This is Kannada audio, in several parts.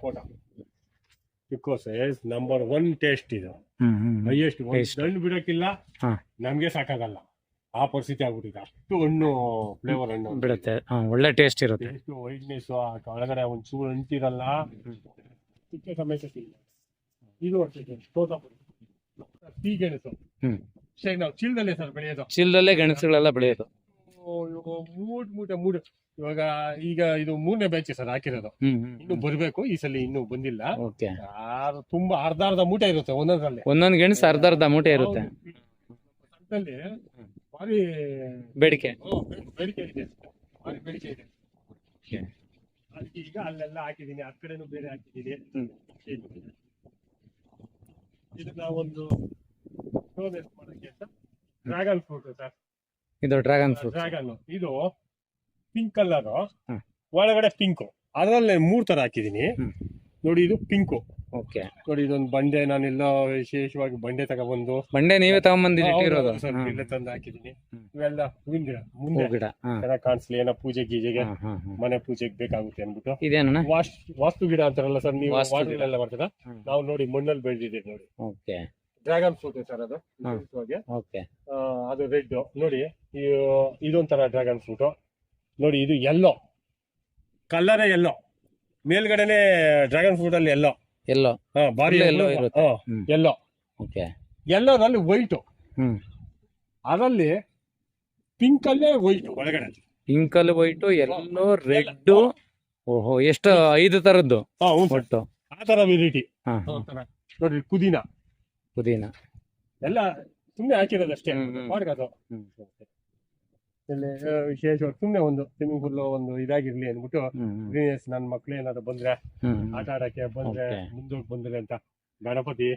ಸಪೋಟ ಚಿಕ್ಕೋಸೆ ನಂಬರ್ 1 ಟೇಸ್ಟ್ ಇದು. ಹೈಯೆಸ್ಟ್ ಹಣ್ಣು ಬಿಡಕ್ಕಿಲ್ಲ, ನಮ್ಗೆ ಸಾಕಾಗಲ್ಲ ಆ ಪರಿಸ್ಥಿತಿ ಆಗ್ಬಿಟ್ಟಿದೆ. ಅಷ್ಟು ಹಣ್ಣು ಫ್ಲೇವರ್ ಹಣ್ಣು ಬಿಡುತ್ತೆ, ಒಳ್ಳೆ ಟೇಸ್ಟ್ ಇರುತ್ತೆ. ಎಷ್ಟು ವೈಟ್ನೆಸ್ ಒಳಗಡೆ ಒಂದ್ ಚೂರು ಅಂಟಿರಲ್ಲ, ಚಿಕ್ಕ ಸಮೇತ. ಇದು ತೋತಾಪುರಿ ಟೀ ಗೆಣಸು ನಾವು ಚೀಲದಲ್ಲೇ ಸರ್ ಬೆಳೆಯೋದು. ಚೀಲದಲ್ಲೇ ಗೆಣಸುಗಳೆಲ್ಲ ಬೆಳೆಯೋದು. ಮೂಟೆ ಇವಾಗ ಈಗ ಇದು 3ನೇ ಬ್ಯಾಚ್ ಸರ್ ಹಾಕಿರೋದು. ಇನ್ನು ಬರ್ಬೇಕು, ಈ ಸಲ ಇನ್ನೂ ಬಂದಿಲ್ಲ. ತುಂಬಾ ಅರ್ಧ ಮೂಟೆ ಇರುತ್ತೆ ಒಂದೊಂದ್ರಲ್ಲಿ. ಒಂದೊಂದ್ ಗೆಣಸು ಅರ್ಧ ಮೂಟೆ ಇರುತ್ತೆ. ಸಂತಲ್ಲಿ ಭಾರಿ ಬೇಡಿಕೆ ಇದೆ, ಭಾರಿ ಬೇಡಿಕೆ ಇದೆ. ಅದಕ್ಕೆ ಈಗ ಅಲ್ಲೆಲ್ಲ ಹಾಕಿದೀನಿ, ಆ ಕಡೆನೂ ಬೇರೆ ಹಾಕಿದೀನಿ. ಇದಕ್ಕೆ ನಾವೊಂದು ಮಾಡಕ್ಕೆ ಅಂತ ಡ್ರ್ಯಾಗನ್ ಫ್ರೂಟ್ ಸರ್. ಇದು ಡ್ರ್ಯಾಗನ್ ಇದು ಪಿಂಕ್ ಕಲರ್, ಒಳಗಡೆ ಪಿಂಕ್, ಅದರಲ್ಲೇ 3 ತರ ಹಾಕಿದೀನಿ ನೋಡಿ. ಇದು ಪಿಂಕು. ನೋಡಿ ಇದೊಂದು ಬಂಡೆ, ನಾನೆಲ್ಲ ವಿಶೇಷವಾಗಿ ಬಂಡೆ ತಗೊಬಂದು. ಬಂಡೆ ನೀವೇ ತಗೊಂಡ್ಬಂದಿರೋದು ತಂದು ಹಾಕಿದೀನಿ. ಇವೆಲ್ಲ ಹೂವಿನ ಗಿಡ, ಮುಂದೆ ಚೆನ್ನಾಗಿ ಕಾಣಿಸ್ಲಿ, ಏನೋ ಪೂಜೆ ಗೀಜೆಗೆ, ಮನೆ ಪೂಜೆಗೆ ಬೇಕಾಗುತ್ತೆ ಅನ್ಬಿಟ್ಟು. ಇದೇನ ವಾಸ್ತು ಗಿಡ ಅಂತಾರಲ್ಲ ಸರ್, ನೀವು ವಾಟರ್ ಬರ್ತದ, ನಾವು ನೋಡಿ ಮಣ್ಣಲ್ಲಿ ಬೆಳೆದಿದ್ದೀವಿ ನೋಡಿ. ಡ್ರ್ಯಾಗನ್ ಫ್ರೂಟ್ ಸರ್ ಅದು. ಅದು ರೆಡ್ ನೋಡಿ, ಇದೊಂಥರ ಡ್ರ್ಯಾಗನ್ ಫ್ರೂಟ್ ನೋಡಿ. ಇದು ಎಲ್ಲೋ ಕಲರೇ, ಎಲ್ಲೋ ಮೇಲ್ಗಡೆನೆ ಡ್ರ್ಯಾಗನ್ ಫ್ರೂಟ್ ಅಲ್ಲಿ ಎಲ್ಲೋ ಬಾರಿ ಎಲ್ಲೋ. ಎಲ್ಲೋದಲ್ಲಿ ವೈಟ್, ಅದರಲ್ಲಿ ಪಿಂಕ್ ಅಲ್ಲೇ ವೈಟ್, ಒಳಗಡೆ ಪಿಂಕ್ ಅಲ್ಲಿ ವೈಟ್, ಎಲ್ಲೋ, ರೆಡ್. ಓಹೋ, ಎಷ್ಟು 5 ತರದ್ದು ಒಟ್ಟು ಆ ತರ ವೆರೈಟಿ ನೋಡಿ. ಪುದೀನ ಎಲ್ಲ ಸುಮ್ಮನೆ ಹಾಕಿರೋದಷ್ಟೇ ಮಾಡ್ಕೋದು. ವಿಶೇಷವಾಗಿ ಸುಮ್ಮನೆ ಒಂದು ಸ್ವಿಮ್ಮಿಂಗ್ ಪೂಲ್ ಒಂದು ಇದಾಗಿರ್ಲಿ ಅಂದ್ಬಿಟ್ಟು, ಗ್ರೀನೆಸ್ ನನ್ನ ಮಕ್ಳು ಏನಾದ್ರು ಬಂದ್ರೆ ಆಟ ಆಡಕ್ಕೆ ಬಂದ್ರೆ, ಮುಂದೋಗಿ ಬಂದ್ರೆ ಅಂತ ಗಣಪತಿ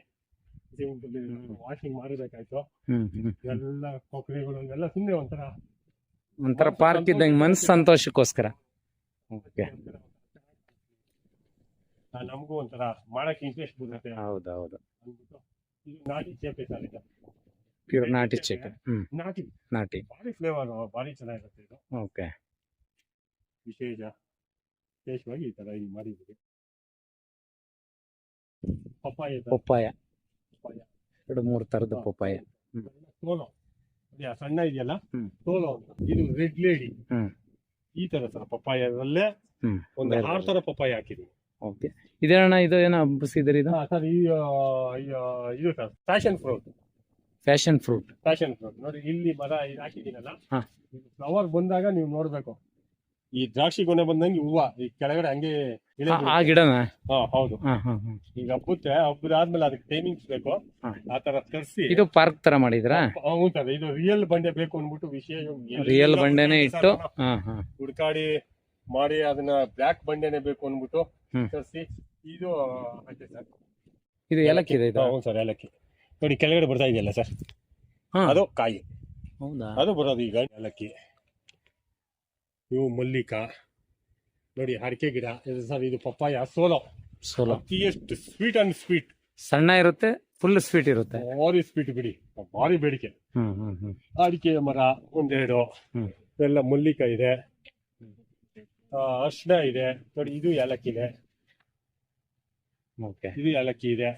ಸ್ವಿಮ್ಮಿಂಗ್ ಪೂಲ್ ವಾಷಿಂಗ್ ಮಾಡಬೇಕಾಯ್ತು. ಎಲ್ಲ ಕೊಕ್ಕರೆಗಳು ಎಲ್ಲ ಸುಮ್ಮನೆ ಒಂಥರ ಪಾರ್ಕ್ ಇದ್ದಂಗೆ, ಮನಸ್ಸು ಸಂತೋಷಕ್ಕೋಸ್ಕರ. ನಮಗೂ ಒಂಥರ ಮಾಡಕ್ಕೆ ಇಂಟ್ರೆಸ್ಟ್ ಬರುತ್ತೆ. ಹೌದೌದು. ಇದು ನಾಟಿ ಚೇಪೆ ಸರ್, ಇದು ಪ್ಯೂರ್ ನಾಟಿ ಚೇಪೆ. ನಾಟಿ ಭಾರಿ ಫ್ಲೇವರ್, ಭಾರಿ ಚೆನ್ನಾಗಿರುತ್ತೆ ಇದು. ವಿಶೇಷವಾಗಿ ಈ ತರ ಇದು ಮಾಡಿದ್ದೀವಿ. ಪಪ್ಪಾಯ 2-3 ತರದ ಪಪ್ಪಾಯ. ತೋಲೋ ಸಣ್ಣ ಇದೆಯಲ್ಲ, ತೋಲೋ ಇದು ರೆಡ್ ಲೇಡಿ. ಈ ತರ ಸರ್ ಪಪ್ಪಾಯದಲ್ಲೇ ಒಂದು 6 ತರ ಪಪ್ಪಾಯ ಹಾಕಿದೀವಿ. ಇದೇನ, ಇದು ಏನೋ ಹಬ್ಬಿಸಿದ್ರಿ? ಇದು ಸರ್ ಇದು ಸರ್ ಫ್ಯಾಷನ್ ಫ್ರೂಟ್ ನೋಡಿ. ಇಲ್ಲಿ ಮರ ಇದು ಹಾಕಿದೀನಲ್ಲ, ಫ್ಲವರ್ ಬಂದಾಗ ನೀವು ನೋಡ್ಬೇಕು, ಈ ದ್ರಾಕ್ಷಿ ಗೊನೆ ಬಂದಂಗೆ ಹೂವ ಈ ಕೆಳಗಡೆ ಹಂಗೆ ಆ ಗಿಡನ. ಹೌದು. ಈಗ ಹಬ್ಬದಾದ್ಮೇಲೆ ಅದಕ್ಕೆ ಟೈಮಿಂಗ್ಸ್ ಬೇಕು, ಆ ತರ ತರಿಸಿ. ಇದು ಪಾರ್ಕ್ ತರ ಮಾಡಿದ್ರಾ? ಹೌದು ಸರ್, ಇದು ರಿಯಲ್ ಬಂಡೆ ಬೇಕು ಅಂದ್ಬಿಟ್ಟು ರಿಯಲ್ ಬಂಡೆನೆ ಇಟ್ಟು ಹುಡ್ಕಾಡಿ ಮಾಡಿ ಅದನ್ನ ಬ್ಲಾಕ್ ಬಂಡೆನೆ ಬೇಕು ಅಂದ್ಬಿಟ್ಟು ತರಿಸಿ. ಇದು ಸರ್, ಇದು ಏಲಕ್ಕಿ ಇದೆ. ಹೌದು ಸರ್, ಏಲಕ್ಕಿ ನೋಡಿ ಕೆಳಗಡೆ ಬರ್ತಾ ಇದೆಯಲ್ಲ ಸರ್, ಅದು ಕಾಯಿ. ಅದು ಬರೋದು ಈಗ ಏಲಕ್ಕಿ. ಇವು ಮಲ್ಲಿಕಾ ನೋಡಿ, ಅಡಿಕೆ ಗಿಡ ಇದು ಸರ್. ಇದು ಪಪ್ಪಾಯ ಸೋಲೋ. ಎಷ್ಟು ಸ್ವೀಟ್ ಅಂಡ್ ಸ್ವೀಟ್. ಸಣ್ಣ ಇರುತ್ತೆ, ಫುಲ್ ಸ್ವೀಟ್ ಇರುತ್ತೆ. ಭಾರಿ ಸ್ವೀಟ್ ಬಿಡಿ, ಭಾರಿ ಬೇಡಿಕೆ. ಅಡಿಕೆ ಮರ 1-2 ಎಲ್ಲ. ಮಲ್ಲಿಕಾ ಇದೆ, ಅರ್ಶಿನ ಇದೆ ನೋಡಿ. ಇದು ಏಲಕ್ಕಿದೆ, ಇದು ಏಲಕ್ಕಿ ಇದೆ.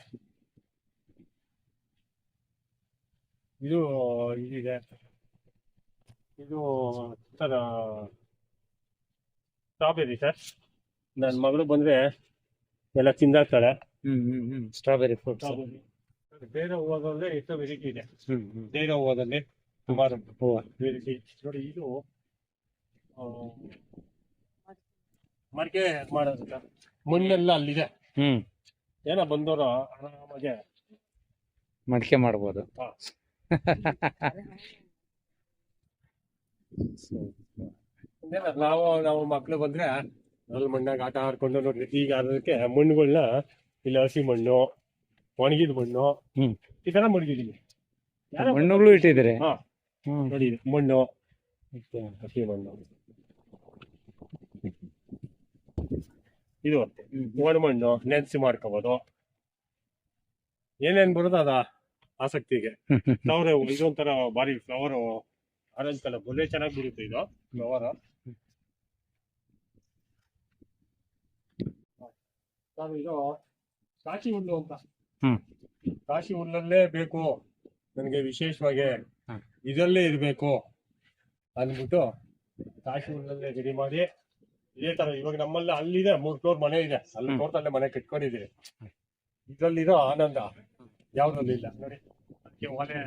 ಇದು ಇದಿದೆ, ಇದು ಸರ್ ಸ್ಟ್ರಾಬೆರಿ ಸರ್. ನನ್ನ ಮಗಳು ಬಂದ್ರೆ ಎಲ್ಲ ತಿಂದಾಕ್ತಾಳೆ. Strawberry fruit. ಬೇರೆ ಹೂವದಲ್ಲೇ ಎಷ್ಟು ವೆರೈಟಿ ಇದೆ. ಬೇರೆ ಹೂವದಲ್ಲಿ ಸುಮಾರು ವೆರೈಟಿ ನೋಡಿ. ಇದು ಮಡಿಕೆ ಮಾಡೋದು ಸರ್, ಮಣ್ಣೆಲ್ಲ ಅಲ್ಲಿದೆ. ಏನೋ ಬಂದವರು ಆರಾಮಾಗೆ ಮಡಿಕೆ ಮಾಡ್ಬೋದು. ನಾವು ಮಕ್ಳು ಬಂದ್ರೆ ಅಲ್ಲಿ ಮಣ್ಣಾಗ ಆಟ ಆಡ್ಕೊಂಡು ನೋಡ್ರಿ. ಈಗ ಅದಕ್ಕೆ ಮಣ್ಣುಗಳನ್ನ ಇಲ್ಲಿ ಹಸಿ ಮಣ್ಣು, ಒಣಗಿದ ಮಣ್ಣು, ಈ ತರ ಮಡಗಿದೀನಿ. ಮಣ್ಣುಗಳು ಇಟ್ಟಿದ್ದೀರಿ? ನೋಡಿ, ಮಣ್ಣು, ಹಸಿ ಮಣ್ಣು, ಇದು ಒಣ ಮಣ್ಣು ನೆನ್ಸಿ ಮಾಡ್ಕೋಬಹುದು. ಏನೇನ್ ಬರೋದು ಅದ ಆಸಕ್ತಿಗೆ. ಫ್ಲವರ್ ಇದೊಂಥರ ಬಾರಿ ಫ್ಲವರ್, ಆರೆಂಜ್ ಕಲರ್ ಒಳ್ಳೆ ಚೆನ್ನಾಗಿ ಬಿಡುತ್ತೆ ಇದು ಫ್ಲವರ್. ನಾನು ಇದು ಕಾಶಿ ಹುಲ್ಲು ಅಂತ. ಹ್ಮ್. ಕಾಶಿ ಹುಲ್ಲಲ್ಲೇ ಬೇಕು ನನಗೆ ವಿಶೇಷವಾಗಿ, ಹ್ಮ್. ಇದರಲ್ಲೇ ಇರಬೇಕು ಅಂದ್ಬಿಟ್ಟು ಕಾಶಿ ಹುಲ್ಲಲ್ಲೇ ರೆಡಿ ಮಾಡಿ ಇದೇ ತರ. ಇವಾಗ ನಮ್ಮಲ್ಲಿ ಅಲ್ಲಿದೆ 3 ಫ್ಲೋರ್ ಮನೆ ಇದೆ, ಅಲ್ಲಿ ತೋಟದಲ್ಲೇ ಮನೆ ಕಟ್ಕೊಂಡಿದ್ದೀವಿ. ಇದ್ರಲ್ಲಿರೋ ಆನಂದ ಯಾವ್ದ್ರಲ್ಲಿ ಇಲ್ಲ ನೋಡಿ. ಅದಕ್ಕೆ ಒಲೆ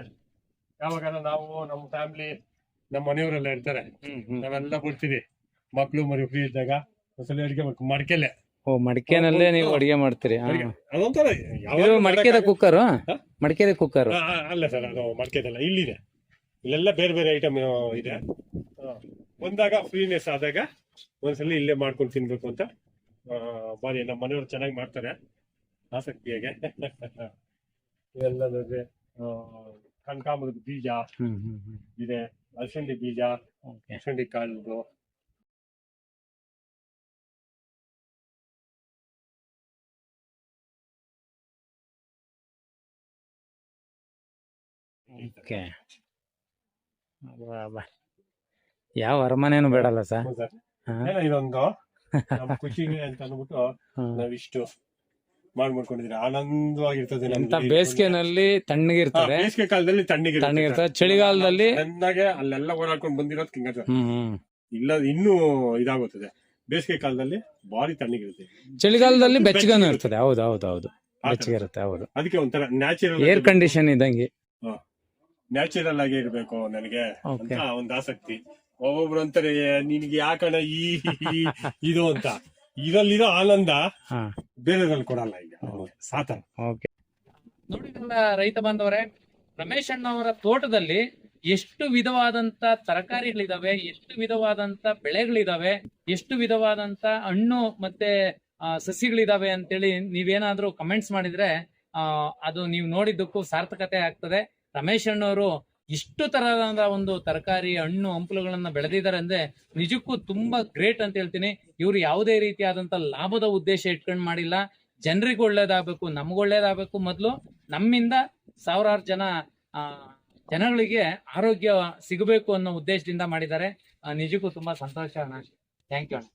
ಯಾವಾಗ ನಾವು ನಮ್ಮ ಫ್ಯಾಮಿಲಿ ನಮ್ಮ ಮನೆಯವರೆಲ್ಲ ಇರ್ತಾರೆ, ನಾವೆಲ್ಲ ಬಿಡ್ತೀವಿ ಮಕ್ಳು ಮರಿ ಫ್ರೀ ಇದ್ದಾಗ ಒಂದ್ಸಲ ಅಡಿಗೆ ಮಡಿಕೆಲೆ. ಓ, ಮಡಿಕೆನಲ್ಲೇ ನೀವು ಅಡಿಗೆ ಮಾಡ್ತೀರಿ? ಅದೊಂಥರ ಇದು ಮಡಿಕೆದ ಕುಕ್ಕರ್? ಮಡಿಕೆದ ಕುಕ್ಕರ್ ಅಲ್ಲ ಸರ್, ಅದು ಮಡಿಕೆದಲ್ಲ, ಇಲ್ಲಿದೆ. ಇಲ್ಲೆಲ್ಲ ಬೇರೆ ಬೇರೆ ಐಟಮ್ ಇದೆ. ಬಂದಾಗ ಫ್ರೀನೆಸ್ ಆದಾಗ ಒಂದ್ಸಲ ಇಲ್ಲೇ ಮಾಡ್ಕೊಂಡು ತಿನ್ಬೇಕು ಅಂತ ಬಾರಿ ನಮ್ಮ ಮನೆಯವ್ರು ಚೆನ್ನಾಗಿ ಮಾಡ್ತಾರೆ ಆಸಕ್ತಿಯಾಗೆ. ಇವೆಲ್ಲ ನೋಡ್ರಿ, ಕನಕಾಂಬರದ ಬೀಜ ಇದೆ, ಅಲಸಂದಿ ಬೀಜ, ಅಲಸಂದಿ ಕಾಳು. ಯಾವ ಅರಮನೆನೂ ಬೇಡಲ್ಲ ಸರ್. ಇದೊಂದು ನಮ್ ಖುಷಿಗೆ ಅಂತ ಅಂದ್ಬಿಟ್ಟು ನಾವಿಷ್ಟು ಮಾಡ್ಕೊಂಡಿದ್ರೆ ಆನಂದವಾಗಿರ್ತದೆ. ಎಂತ ಬೇಸಿಗೆನಲ್ಲಿ ತಣ್ಣಗಿರ್ತದೆ, ಬೇಸಿಗೆ ಕಾಲದಲ್ಲಿ ತಣ್ಣಗಿರ್ತದೆ, ಚಳಿಗಾಲದಲ್ಲಿ ಚೆನ್ನಾಗೆ ಅಲ್ಲೆಲ್ಲ ಓಡಾಡ್ಕೊಂಡು ಬಂದಿರೋದು ಹಿಂಗ. ಇಲ್ಲ ಇನ್ನೂ ಇದಾಗುತ್ತದೆ. ಬೇಸಿಗೆ ಕಾಲದಲ್ಲಿ ಭಾರಿ ತಣ್ಣಗಿರುತ್ತೆ, ಚಳಿಗಾಲದಲ್ಲಿ ಬೆಚ್ಚಗನು ಇರ್ತದೆ. ಹೌದು ಹೌದು ಹೌದು, ಬೆಚ್ಚಗೆ ಇರುತ್ತೆ. ಹೌದು, ಅದಕ್ಕೆ ಒಂಥರ ನ್ಯಾಚುರಲ್ ಏರ್ ಕಂಡೀಷನ್ ಇದ್ದಂಗೆ ನ್ಯಾಚುರಲ್ ಆಗಿ ಇರ್ಬೇಕು ನನಗೆ ಅಂತ ಒಂದು ಆಸಕ್ತಿ. ಒಬ್ಬೊಬ್ರು ಅಂತಾರೆ ನಿನ್ಗೆ ಯಾಕಣ ಇದು ಅಂತ. ಇದರಲ್ಲಿರೋ ಆನಂದ ಬೇರೆದ್ರಲ್ಲಿ ಕೊಡಲ್ಲ. ಈಗ ಸಾತ ನೋಡಿದ್ರಲ್ಲ ರೈತ ಬಾಂಧವರೇ, ರಮೇಶ್ ಅಣ್ಣವರ ತೋಟದಲ್ಲಿ ಎಷ್ಟು ವಿಧವಾದಂತ ತರಕಾರಿಗಳಿದಾವೆ, ಎಷ್ಟು ವಿಧವಾದಂತ ಬೆಳೆಗಳಿದಾವೆ, ಎಷ್ಟು ವಿಧವಾದಂತ ಹಣ್ಣು ಮತ್ತೆ ಸಸಿಗಳಿದಾವೆ ಅಂತೇಳಿ ನೀವೇನಾದ್ರೂ ಕಮೆಂಟ್ಸ್ ಮಾಡಿದ್ರೆ ಅದು ನೀವು ನೋಡಿದ್ದಕ್ಕೂ ಸಾರ್ಥಕತೆ ಆಗ್ತದೆ. ರಮೇಶ್ ಅಣ್ಣವರು ಇಷ್ಟು ತರಹದ ಒಂದು ತರಕಾರಿ, ಹಣ್ಣು, ಹಂಪಲುಗಳನ್ನ ಬೆಳೆದಿದ್ದಾರೆ ಅಂದ್ರೆ ನಿಜಕ್ಕೂ ತುಂಬಾ ಗ್ರೇಟ್ ಅಂತ ಹೇಳ್ತೀನಿ. ಇವ್ರು ಯಾವುದೇ ರೀತಿಯಾದಂತ ಲಾಭದ ಉದ್ದೇಶ ಇಟ್ಕೊಂಡು ಮಾಡಿಲ್ಲ. ಜನರಿಗೆ ಒಳ್ಳೇದಾಗಬೇಕು, ನಮ್ಗೆ ಒಳ್ಳೇದಾಗಬೇಕು, ಮೊದಲು ನಮ್ಮಿಂದ ಸಾವಿರಾರು ಜನಗಳಿಗೆ ಆರೋಗ್ಯ ಸಿಗಬೇಕು ಅನ್ನೋ ಉದ್ದೇಶದಿಂದ ಮಾಡಿದ್ದಾರೆ. ನಿಜಕ್ಕೂ ತುಂಬಾ ಸಂತೋಷ ಅಣ್ಣ. ಥ್ಯಾಂಕ್ ಯು ಅಣ್ಣ.